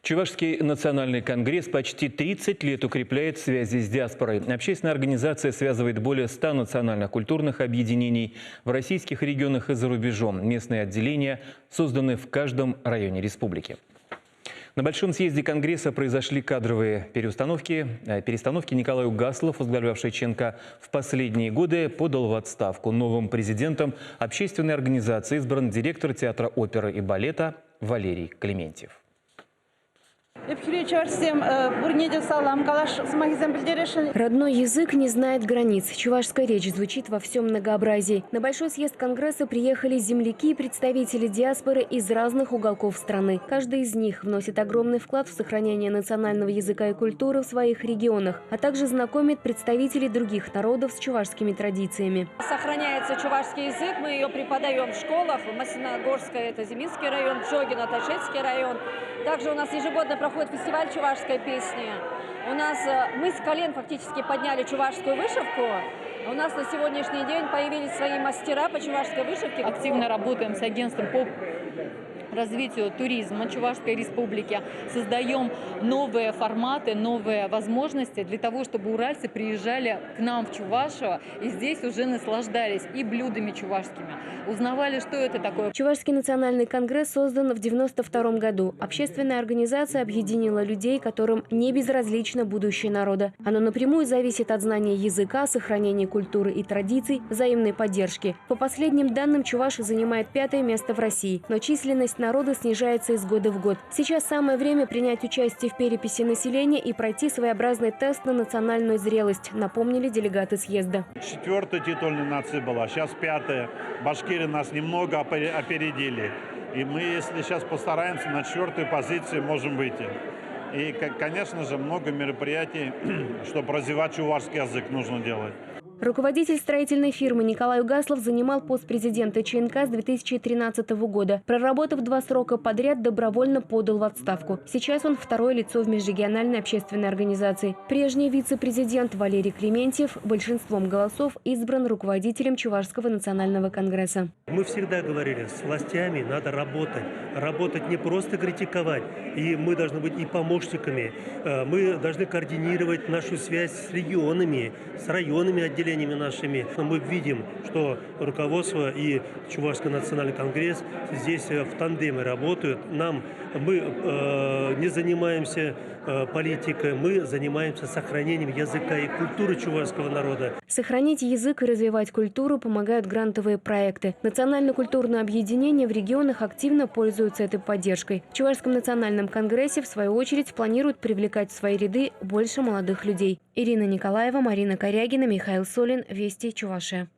Чувашский национальный конгресс почти 30 лет укрепляет связи с диаспорой. Общественная организация связывает более 100 национально-культурных объединений в российских регионах и за рубежом. Местные отделения созданы в каждом районе республики. На Большом съезде Конгресса произошли кадровые перестановки. Николай Угаслов, возглавлявший ЧНК в последние годы, подал в отставку. Новым президентом общественной организации избран директор театра оперы и балета Валерий Клементьев. Родной язык не знает границ. Чувашская речь звучит во всем многообразии. На Большой съезд Конгресса приехали земляки и представители диаспоры из разных уголков страны. Каждый из них вносит огромный вклад в сохранение национального языка и культуры в своих регионах, а также знакомит представителей других народов с чувашскими традициями. Сохраняется чувашский язык, мы ее преподаем в школах. Массиногорская – это Зиминский район, Джогино – Тайшетский район. Также у нас ежегодно проходит фестиваль чувашской песни. Мы с колен фактически подняли чувашскую вышивку. У нас на сегодняшний день появились свои мастера по чувашской вышивке. Активно работаем с агентством по развитию туризма Чувашской республики. Создаем новые форматы, новые возможности для того, чтобы уральцы приезжали к нам в Чувашию и здесь уже наслаждались и блюдами чувашскими. Узнавали, что это такое. Чувашский национальный конгресс создан в 1992 году. Общественная организация объединила людей, которым не безразлично будущее народа. Оно напрямую зависит от знания языка, сохранения культуры и традиций, взаимной поддержки. По последним данным, Чувашия занимает 5-е место в России, но численность народа снижается из года в год. Сейчас самое время принять участие в переписи населения и пройти своеобразный тест на национальную зрелость, напомнили делегаты съезда. 4-я титульная нация была, сейчас 5-я. Башкиры нас немного опередили. И мы, если сейчас постараемся, на 4-ю позицию можем выйти. И, конечно же, много мероприятий, чтобы развивать чувашский язык, нужно делать. Руководитель строительной фирмы Николай Угаслов занимал пост президента ЧНК с 2013 года. Проработав 2 срока подряд, добровольно подал в отставку. Сейчас он второе лицо в межрегиональной общественной организации. Прежний вице-президент Валерий Клементьев большинством голосов избран руководителем Чувашского национального конгресса. Мы всегда говорили, с властями надо работать. Работать не просто критиковать. И мы должны быть и помощниками. Мы должны координировать нашу связь с регионами, с районными отделениями нашими. Но мы видим, что руководство и Чувашский национальный конгресс здесь в тандеме работают. Мы не занимаемся политикой, мы занимаемся сохранением языка и культуры чувашского народа. Сохранить язык и развивать культуру помогают грантовые проекты. Национально-культурные объединения в регионах активно пользуются этой поддержкой. В Чувашском национальном конгрессе, в свою очередь, планируют привлекать в свои ряды больше молодых людей. Ирина Николаева, Марина Корягина, Михаил Солин. Вести, Чувашия.